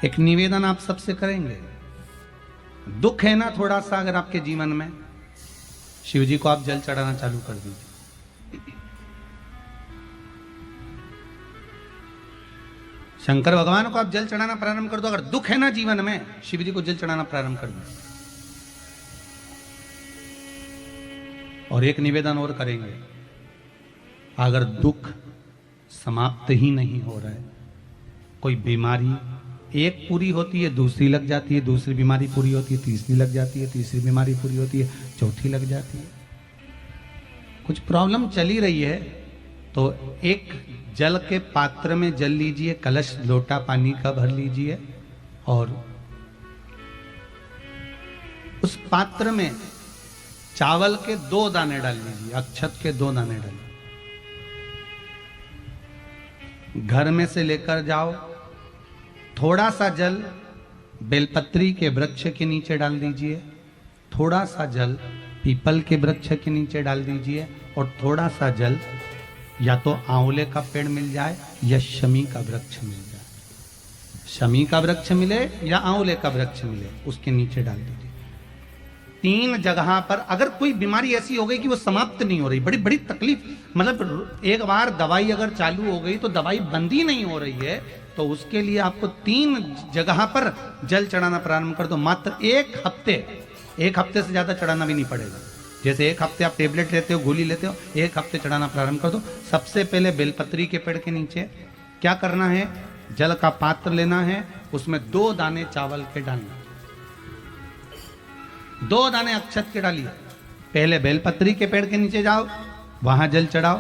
एक निवेदन आप सबसे करेंगे, दुख है ना थोड़ा सा अगर आपके जीवन में, शिव जी को आप जल चढ़ाना चालू कर दीजिए। शंकर भगवान को आप जल चढ़ाना प्रारंभ कर दो। अगर दुख है ना जीवन में, शिव जी को जल चढ़ाना प्रारंभ कर दो। और एक निवेदन और करेंगे, अगर दुख समाप्त ही नहीं हो रहा है, कोई बीमारी एक पूरी होती है दूसरी लग जाती है, दूसरी बीमारी पूरी होती है तीसरी लग जाती है, तीसरी बीमारी पूरी होती है चौथी लग जाती है, कुछ प्रॉब्लम चली रही है, तो एक जल के पात्र में जल लीजिए, कलश लोटा पानी का भर लीजिए और उस पात्र में चावल के 2 दाने डाल लीजिए, अक्षत के 2 दाने डालिए। घर में से लेकर जाओ, थोड़ा सा जल बेलपत्री के वृक्ष के नीचे डाल दीजिए, थोड़ा सा जल पीपल के वृक्ष के नीचे डाल दीजिए और थोड़ा सा जल या तो आंवले का पेड़ मिल जाए या शमी का वृक्ष मिल जाए, शमी का वृक्ष मिले या आंवले का वृक्ष मिले, उसके नीचे डाल दीजिए। 3 जगह पर अगर कोई बीमारी ऐसी हो गई कि वो समाप्त नहीं हो रही, बड़ी बड़ी तकलीफ, मतलब एक बार दवाई अगर चालू हो गई तो दवाई बंद ही नहीं हो रही है, तो उसके लिए आपको 3 जगह पर जल चढ़ाना प्रारंभ कर दो। मात्र 1 हफ्ते से ज्यादा चढ़ाना भी नहीं पड़ेगा। जैसे 1 हफ्ते आप टेबलेट लेते हो, गोली लेते हो, 1 हफ्ते चढ़ाना प्रारंभ कर दो। सबसे पहले बेलपत्री के पेड़ के नीचे क्या करना है, जल का पात्र लेना है, उसमें 2 दाने चावल के डालना, 2 दाने अक्षत के डालिए। पहले बेलपत्री के पेड़ के नीचे जाओ, वहां जल चढ़ाओ,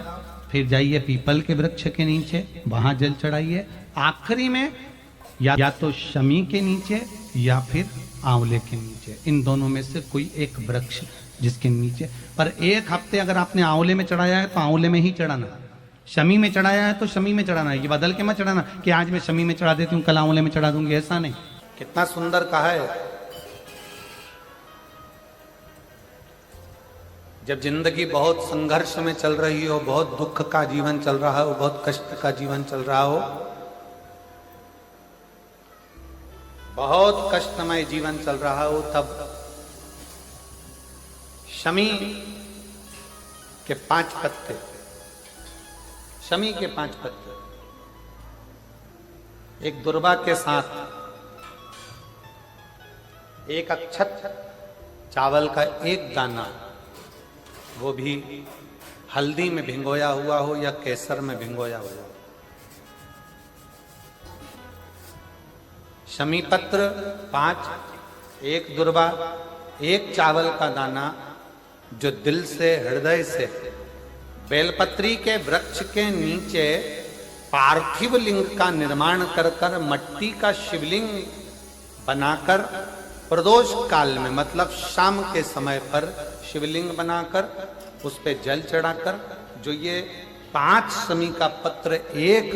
फिर जाइए पीपल के वृक्ष के नीचे, वहां जल चढ़ाइए, आखिरी में या तो शमी के नीचे या फिर आंवले के नीचे, इन दोनों में से कोई एक वृक्ष जिसके नीचे। पर 1 हफ्ते अगर आपने आंवले में चढ़ाया है तो आंवले में ही चढ़ाना, शमी में चढ़ाया है तो शमी में चढ़ाना है। ये बदल के मत चढ़ाना कि आज मैं शमी में चढ़ा देती हूँ कल आंवले में चढ़ा दूंगी, ऐसा नहीं। कितना सुंदर कहा है, जब जिंदगी बहुत संघर्ष में चल रही हो, बहुत दुख का जीवन चल रहा हो, बहुत कष्ट का जीवन चल रहा हो, बहुत कष्टमय जीवन चल रहा हो, तब शमी के 5 पत्ते, शमी के 5 पत्ते, एक दुर्वा के साथ, एक अक्षत चावल का 1 दाना, वो भी हल्दी में भिंगोया हुआ हो या केसर में भिंगोया हुआ हो, शमी पत्र 5, 1 दुर्वा, 1 चावल का दाना, जो दिल से हृदय से बेलपत्री के वृक्ष के नीचे पार्थिव लिंग का निर्माण कर कर मट्टी का शिवलिंग बनाकर प्रदोष काल में, मतलब शाम के समय पर शिवलिंग बनाकर उस पे जल चढ़ाकर, जो ये 5 शमी का पत्र, 1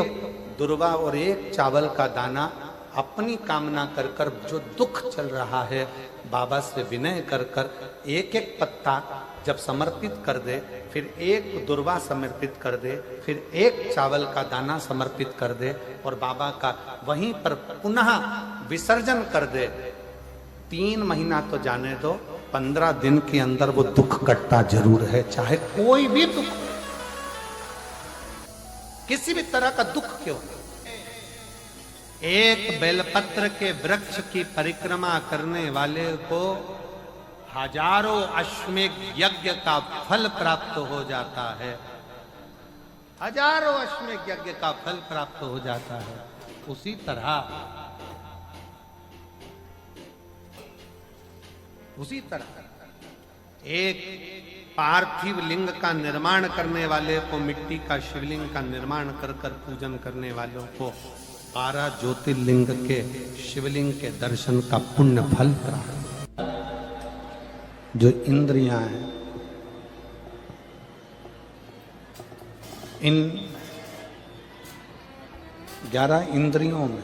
दुर्वा और 1 चावल का दाना, अपनी कामना कर कर जो दुख चल रहा है बाबा से विनय कर कर 1-1 पत्ता जब समर्पित कर दे, फिर 1 दुर्वा समर्पित कर दे, फिर 1 चावल का दाना समर्पित कर दे और बाबा का वहीं पर पुनः विसर्जन कर दे, 3 महीना तो जाने दो, 15 दिन के अंदर वो दुख कटता जरूर है, चाहे कोई भी दुख, किसी भी तरह का दुख क्यों। 1 बेलपत्र के वृक्ष की परिक्रमा करने वाले को हजारों अश्वमेध यज्ञ का फल प्राप्त हो जाता है, हजारों अश्वमेध यज्ञ का फल प्राप्त हो जाता है। उसी तरह एक पार्थिव लिंग का निर्माण करने वाले को, मिट्टी का शिवलिंग का निर्माण कर कर पूजन करने वालों को 12 ज्योतिर्लिंग के शिवलिंग के दर्शन का पुण्य फल प्राप्त। जो इंद्रियां हैं, इन 11 इंद्रियों में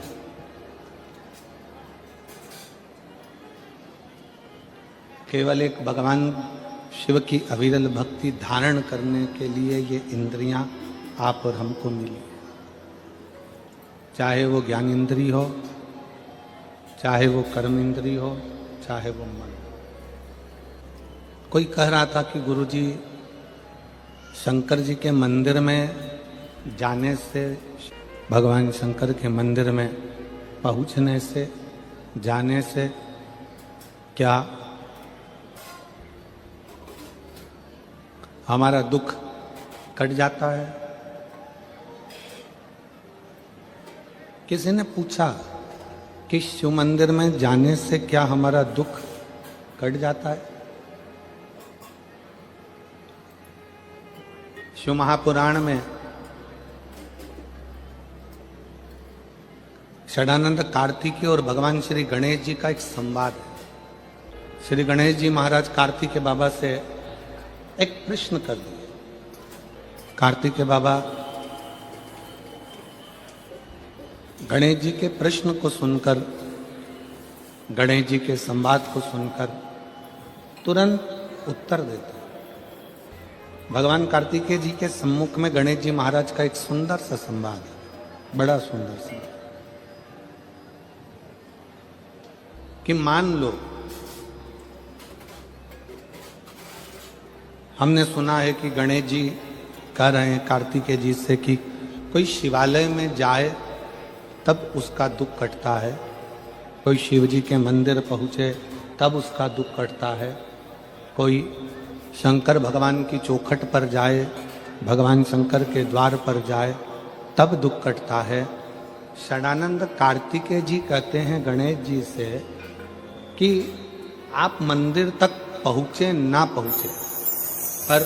केवल एक भगवान शिव की अविरल भक्ति धारण करने के लिए ये इंद्रियां आप और हमको मिली, चाहे वो ज्ञान इंद्री हो, चाहे वो कर्म इंद्री हो, चाहे वो मन। कोई कह रहा था कि गुरुजी, शंकर जी के मंदिर में जाने से, भगवान शंकर के मंदिर में पहुंचने से, जाने से क्या हमारा दुख कट जाता है? किसी ने पूछा कि शिव मंदिर में जाने से क्या हमारा दुख कट जाता है? शिव महापुराण में षडानंद कार्तिकेय और भगवान श्री गणेश जी का एक संवाद है। श्री गणेश जी महाराज कार्तिकेय बाबा से एक प्रश्न कर दिए। कार्तिकेय बाबा गणेश जी के प्रश्न को सुनकर, गणेश जी के संवाद को सुनकर तुरंत उत्तर देते हैं। भगवान कार्तिकेय जी के सम्मुख में गणेश जी महाराज का एक सुंदर सा संवाद है, बड़ा सुंदर संवाद, कि मान लो हमने सुना है कि गणेश जी कह रहे हैं कार्तिकेय जी से कि कोई शिवालय में जाए तब उसका दुख कटता है, कोई शिव जी के मंदिर पहुँचे तब उसका दुख कटता है, कोई शंकर भगवान की चौखट पर जाए, भगवान शंकर के द्वार पर जाए तब दुख कटता है। षडानंद कार्तिकेय जी कहते हैं गणेश जी से कि आप मंदिर तक पहुँचे ना पहुँचे, पर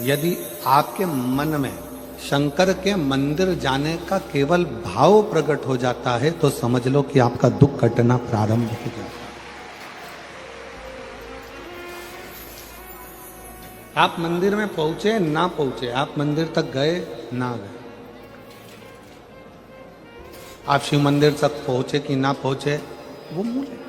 यदि आपके मन में शंकर के मंदिर जाने का केवल भाव प्रकट हो जाता है तो समझ लो कि आपका दुख कटना प्रारंभ हो जाता है। आप मंदिर में पहुंचे ना पहुंचे, आप मंदिर तक गए ना गए, आप शिव मंदिर तक पहुंचे कि ना पहुंचे वो मूल है।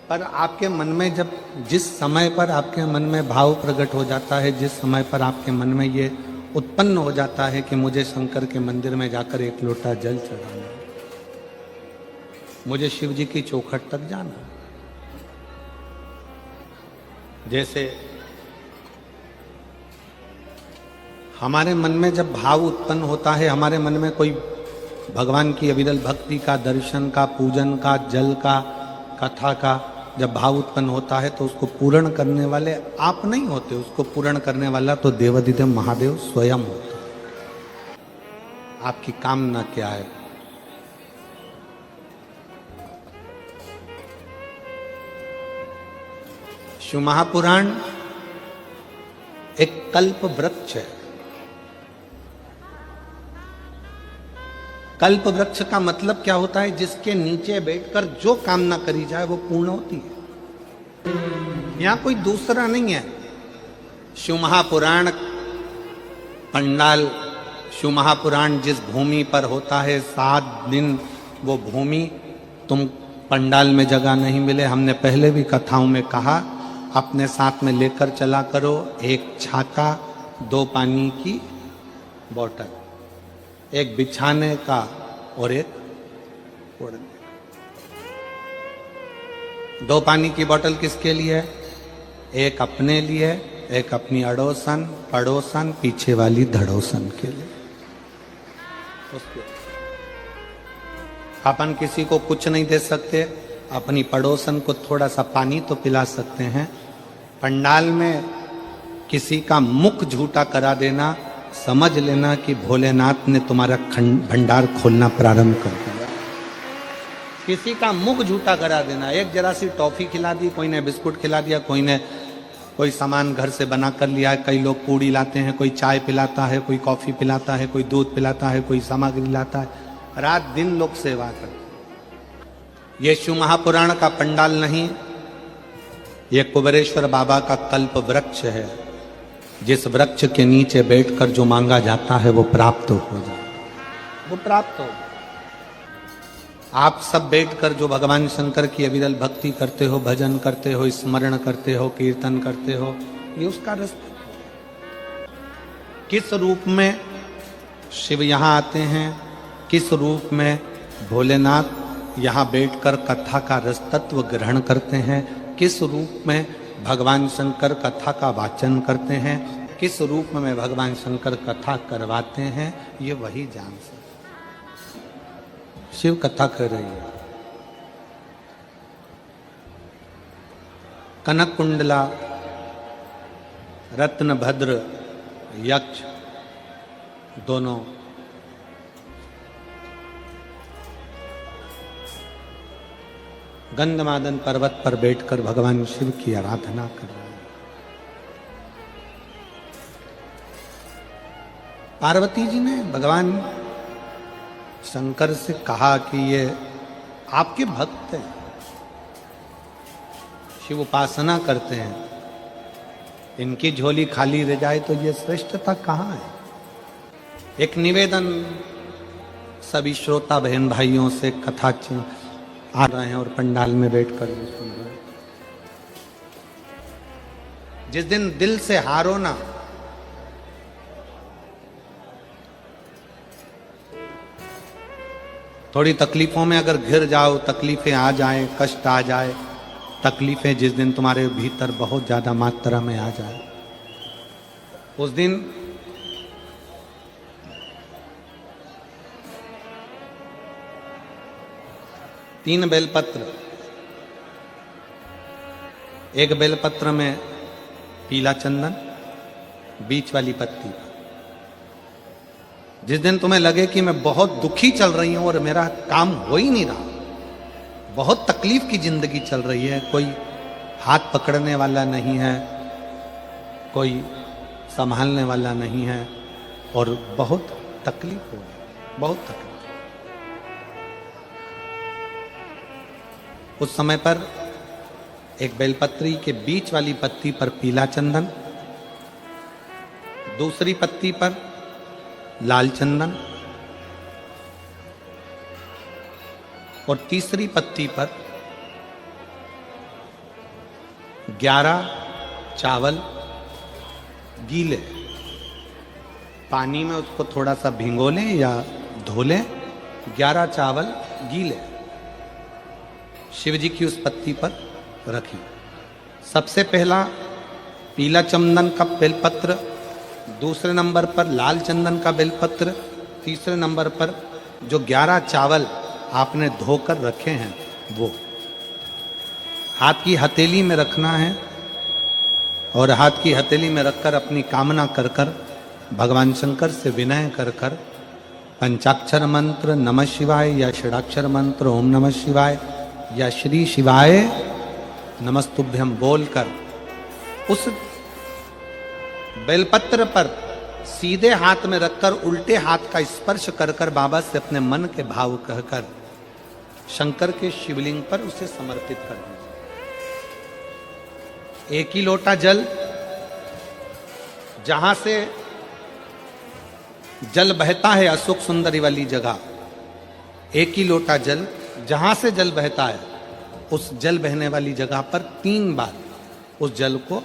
पर आपके मन में जब, जिस समय पर आपके मन में भाव प्रकट हो जाता है, जिस समय पर आपके मन में ये उत्पन्न हो जाता है कि मुझे शंकर के मंदिर में जाकर एक लोटा जल चढ़ाना, मुझे शिव जी की चौखट तक जाना, जैसे हमारे मन में जब भाव उत्पन्न होता है, हमारे मन में कोई भगवान की अविरल भक्ति का, दर्शन का, पूजन का, जल का, कथा का जब भाव उत्पन्न होता है तो उसको पूर्ण करने वाले आप नहीं होते, उसको पूर्ण करने वाला तो देवाधिदेव महादेव स्वयं होता है। आपकी कामना क्या है? शिव महापुराण एक कल्प वृक्ष है। कल्प वृक्ष का मतलब क्या होता है? जिसके नीचे बैठकर जो कामना करी जाए वो पूर्ण होती है। यहां कोई दूसरा नहीं है। शिव महापुराण पंडाल, शिव महापुराण जिस भूमि पर होता है 7 दिन वो भूमि तुम पंडाल में जगह नहीं मिले, हमने पहले भी कथाओं में कहा, अपने साथ में लेकर चला करो एक छाता, 2 पानी की बोतल, एक बिछाने का और एक ओढ़ने का। 2 पानी की बोतल किसके लिए? एक अपने लिए, एक अपनी अड़ोसन पड़ोसन पीछे वाली धड़ोसन के लिए। अपन किसी को कुछ नहीं दे सकते, अपनी पड़ोसन को थोड़ा सा पानी तो पिला सकते हैं। पंडाल में किसी का मुख झूठा करा देना, समझ लेना कि भोलेनाथ ने तुम्हारा भंडार खोलना प्रारंभ कर दिया। किसी का मुख झूठा करा देना, एक जरा सी टॉफी खिला दी, कोई ने बिस्कुट खिला दिया, कोई ने कोई सामान घर से बना कर लिया है, कई लोग पूड़ी लाते हैं, कोई चाय पिलाता है, कोई कॉफी पिलाता है, कोई दूध पिलाता है, कोई सामग्री लाता है, रात दिन लोग सेवा करते। ये शिव महापुराण का पंडाल नहीं, ये कुबेरेश्वर बाबा का कल्प वृक्ष है, जिस वृक्ष के नीचे बैठकर जो मांगा जाता है वो प्राप्त हो जाता है, वो प्राप्त हो। आप सब बैठकर जो भगवान शंकर की अविरल भक्ति करते हो, भजन करते हो, स्मरण करते हो, कीर्तन करते हो, ये उसका रास्ता। किस रूप में शिव यहाँ आते हैं, किस रूप में भोलेनाथ यहाँ बैठकर कथा का रस तत्व ग्रहण करते हैं, किस रूप में भगवान शंकर कथा का वाचन करते हैं, किस रूप में भगवान शंकर कथा करवाते हैं, ये वही जान सकते। शिव कथा कर रही है। कनक कुंडला, रत्नभद्र, यक्ष दोनों गंधमादन पर्वत पर बैठकर भगवान शिव की आराधना कर रहे हैं। पार्वती जी ने भगवान शंकर से कहा कि ये आपके भक्त हैं, शिव उपासना करते हैं, इनकी झोली खाली रह जाए तो ये श्रेष्ठता कहाँ है। एक निवेदन सभी श्रोता बहन भाइयों से, कथा आ रहे हैं और पंडाल में बैठकर भी सुन रहे हैं। जिस दिन दिल से हारो ना, थोड़ी तकलीफों में अगर घिर जाओ, तकलीफें आ जाए, कष्ट आ जाए, तकलीफें जिस दिन तुम्हारे भीतर बहुत ज्यादा मात्रा में आ जाए, उस दिन तीन बेलपत्र, एक बेलपत्र में पीला चंदन, बीच वाली पत्ती। जिस दिन तुम्हें लगे कि मैं बहुत दुखी चल रही हूं और मेरा काम हो ही नहीं रहा, बहुत तकलीफ की जिंदगी चल रही है, कोई हाथ पकड़ने वाला नहीं है, कोई संभालने वाला नहीं है और बहुत तकलीफ हो गई, बहुत तकलीफ। उस समय पर एक बेलपत्री के बीच वाली पत्ती पर पीला चंदन, दूसरी पत्ती पर लाल चंदन और तीसरी पत्ती पर 11 चावल गीले, पानी में उसको थोड़ा सा भिगो लें या धो लें, 11 चावल गीले शिव जी की उस पत्ती पर रखी। सबसे पहला पीला चंदन का बेलपत्र, दूसरे नंबर पर लाल चंदन का बेलपत्र, तीसरे नंबर पर जो 11 चावल आपने धोकर रखे हैं वो हाथ की हथेली में रखना है और हाथ की हथेली में रखकर अपनी कामना कर कर भगवान शंकर से विनय कर कर पंचाक्षर मंत्र नमः शिवाय या षडाक्षर मंत्र ओम नमः शिवाय या श्री शिवाय नमस्तुभ्यम बोलकर उस बेलपत्र पर सीधे हाथ में रखकर उल्टे हाथ का स्पर्श कर कर बाबा से अपने मन के भाव कहकर शंकर के शिवलिंग पर उसे समर्पित कर दीजिए। एक ही लोटा जल, जहां से जल बहता है अशोक सुंदरी वाली जगह, एक ही लोटा जल जहां से जल बहता है उस जल बहने वाली जगह पर 3 बार उस जल को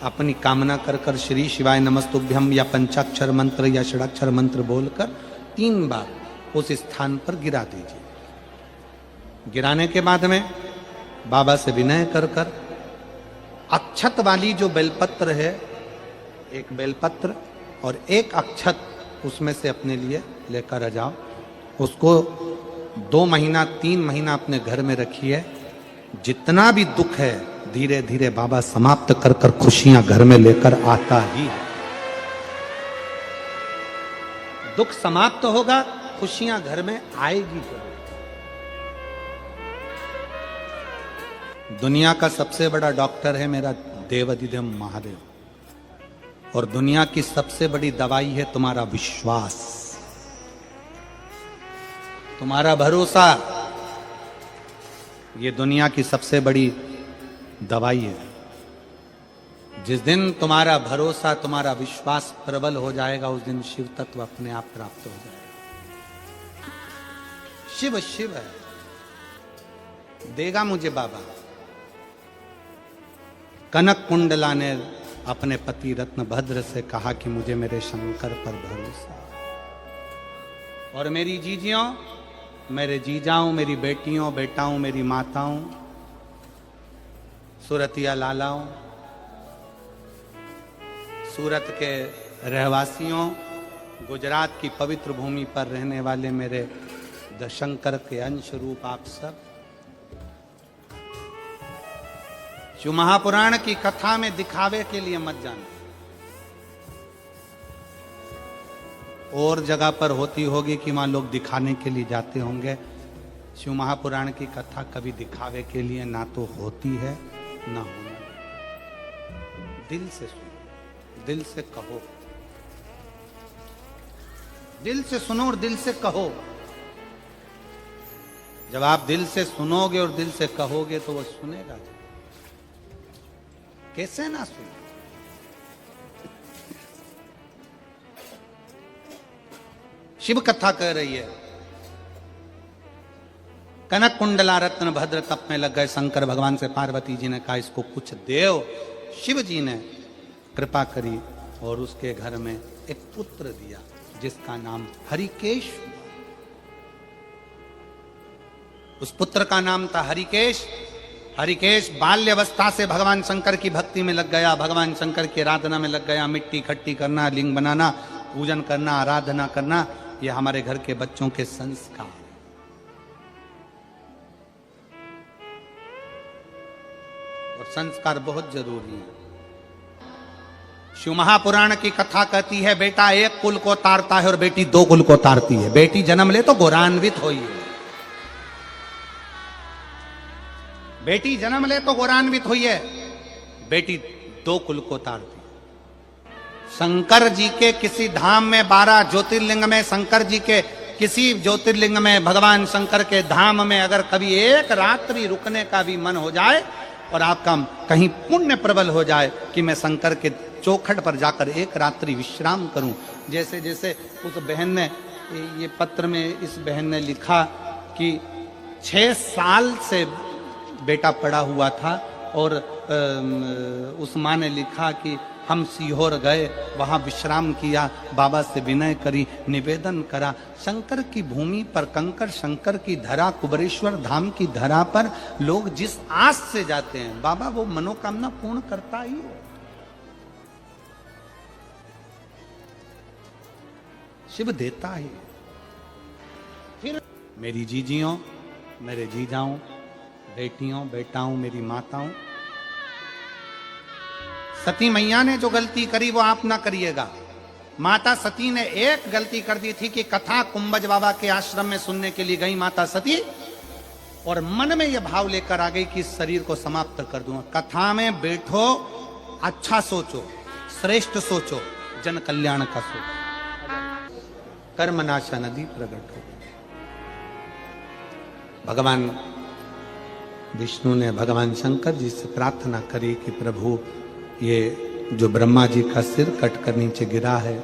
अपनी कामना कर कर श्री शिवाय नमस्तुभ्यम या पंचाक्षर मंत्र या षडाक्षर मंत्र बोलकर 3 बार उस स्थान पर गिरा दीजिए। गिराने के बाद में बाबा से विनय कर कर अक्षत वाली जो बेलपत्र है, एक बेलपत्र और एक अक्षत उसमें से अपने लिए लेकर आ जाओ। उसको 2 महीना 3 महीना अपने घर में रखिए। जितना भी दुख है धीरे धीरे बाबा समाप्त कर कर खुशियां घर में लेकर आता ही है। दुख समाप्त होगा, खुशियां घर में आएगी जरूर। दुनिया का सबसे बड़ा डॉक्टर है मेरा देवाधिदेव महादेव, और दुनिया की सबसे बड़ी दवाई है तुम्हारा विश्वास, तुम्हारा भरोसा। ये दुनिया की सबसे बड़ी दवाई है। जिस दिन तुम्हारा भरोसा, तुम्हारा विश्वास प्रबल हो जाएगा, उस दिन शिव तत्व अपने आप प्राप्त हो जाएगा। शिव शिव है, देगा मुझे बाबा। कनक कुंडला ने अपने पति रत्नभद्र से कहा कि मुझे मेरे शंकर पर भरोसा, और मेरी जीजियों मेरे जीजाओं, मेरी बेटियों, बेटाओं, मेरी माताओं, सूरतिया लालाओं, सूरत के रहवासियों, गुजरात की पवित्र भूमि पर रहने वाले मेरे दशंकर के अंश रूप आप सब, शिव महापुराण की कथा में दिखावे के लिए मत जाना। और जगह पर होती होगी कि वहां लोग दिखाने के लिए जाते होंगे। शिव महापुराण की कथा कभी दिखावे के लिए ना तो होती है ना होना। दिल से सुनो, दिल से कहो, दिल से सुनो और दिल से कहो। जब आप दिल से सुनोगे और दिल से कहोगे तो वो सुनेगा। कैसे ना सुने? शिव कथा कह रही है, कनक कुंडला रत्न भद्र तप में लग गए शंकर भगवान से पार्वती जी ने कहा इसको कुछ देव। शिव जी ने कृपा करी और उसके घर में एक पुत्र दिया जिसका नाम हरिकेश। उस पुत्र का नाम था हरिकेश। हरिकेश बाल्यवस्था से भगवान शंकर की भक्ति में लग गया, भगवान शंकर की आराधना में लग गया। मिट्टी इकट्ठी करना, लिंग बनाना, पूजन करना, आराधना करना, ये हमारे घर के बच्चों के संस्कार। और संस्कार बहुत जरूरी है। शिव महापुराण की कथा कहती है बेटा एक कुल को तारता है और बेटी दो कुल को तारती है। बेटी जन्म ले तो गौरान्वित होई है। बेटी जन्म ले तो गौरान्वित हुई है, बेटी दो कुल को तारती। शंकर जी के किसी धाम में 12 ज्योतिर्लिंग में, शंकर जी के किसी ज्योतिर्लिंग में, भगवान शंकर के धाम में अगर कभी एक रात्रि रुकने का भी मन हो जाए और आपका कहीं पुण्य प्रबल हो जाए कि मैं शंकर के चौखट पर जाकर एक रात्रि विश्राम करूं। जैसे जैसे उस बहन ने, ये पत्र में इस बहन ने लिखा कि 6 साल से बेटा पड़ा हुआ था और उस माँ ने लिखा कि हम सीहोर गए, वहां विश्राम किया, बाबा से विनय करी, निवेदन करा। शंकर की भूमि पर, कंकर शंकर की धरा, कुबरेश्वर धाम की धरा पर लोग जिस आस से जाते हैं बाबा वो मनोकामना पूर्ण करता ही है। शिव देता ही। फिर मेरी जीजियों, मेरे जीजाओं, बेटियों, बेटाओं, मेरी माताओं, सती मैया ने जो गलती करी वो आप ना करिएगा। माता सती ने एक गलती कर दी थी कि कथा कुंभज बाबा के आश्रम में सुनने के लिए गई माता सती और मन में यह भाव लेकर आ गई कि इस शरीर को समाप्त कर दूंगा। कथा में बैठो, अच्छा सोचो, श्रेष्ठ सोचो, जन कल्याण का सोचो। कर्मनाशा नदी प्रकट हो। भगवान विष्णु ने भगवान शंकर जी से प्रार्थना करी कि प्रभु ये जो ब्रह्मा जी का सिर कट कर नीचे गिरा है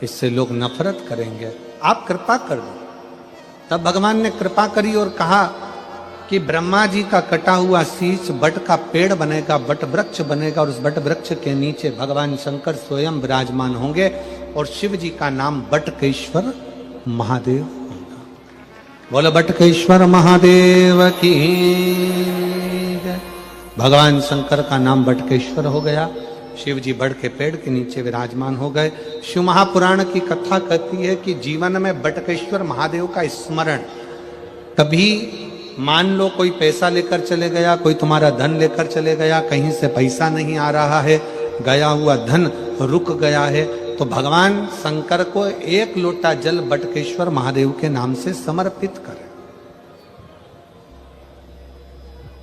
इससे लोग नफरत करेंगे, आप कृपा कर दो। तब भगवान ने कृपा करी और कहा कि ब्रह्मा जी का कटा हुआ शीश बट का पेड़ बनेगा, बट वृक्ष बनेगा और उस बट वृक्ष के नीचे भगवान शंकर स्वयं विराजमान होंगे और शिव जी का नाम बटकेश्वर महादेव होगा। बोलो बटकेश्वर महादेव की। भगवान शंकर का नाम बटकेश्वर हो गया। शिव जी बड़ के पेड़ के नीचे विराजमान हो गए। शिव महापुराण की कथा कहती है कि जीवन में बटकेश्वर महादेव का स्मरण, कभी मान लो कोई पैसा लेकर चले गया, कोई तुम्हारा धन लेकर चले गया, कहीं से पैसा नहीं आ रहा है, गया हुआ धन रुक गया है, तो भगवान शंकर को एक लोटा जल बटकेश्वर महादेव के नाम से समर्पित करें।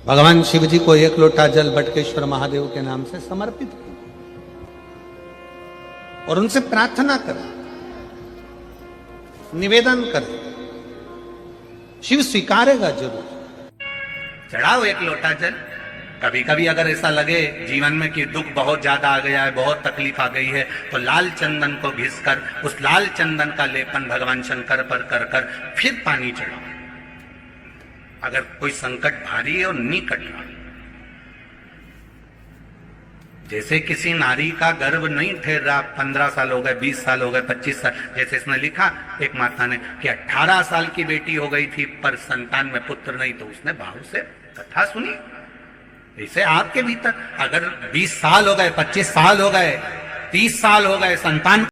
भगवान शिव जी को एक लोटा जल बटकेश्वर महादेव के नाम से समर्पित करें और उनसे प्रार्थना करें, निवेदन करें, शिव स्वीकारेगा जरूर। चढ़ाओ एक लोटा जल। कभी कभी अगर ऐसा लगे जीवन में कि दुख बहुत ज्यादा आ गया है, बहुत तकलीफ आ गई है, तो लाल चंदन को घिसकर उस लाल चंदन का लेपन भगवान शंकर पर कर कर फिर पानी चढ़ाओ। अगर कोई संकट भारी है और निकट रहा जैसे किसी नारी का गर्भ नहीं ठहर रहा, 15 साल हो गए, 20 साल हो गए, 25 साल, जैसे इसने लिखा एक माता ने कि 18 साल की बेटी हो गई थी पर संतान में पुत्र नहीं, तो उसने भाव से कथा सुनी। ऐसे आपके भीतर अगर 20 साल हो गए, 25 साल हो गए, 30 साल हो गए, संतान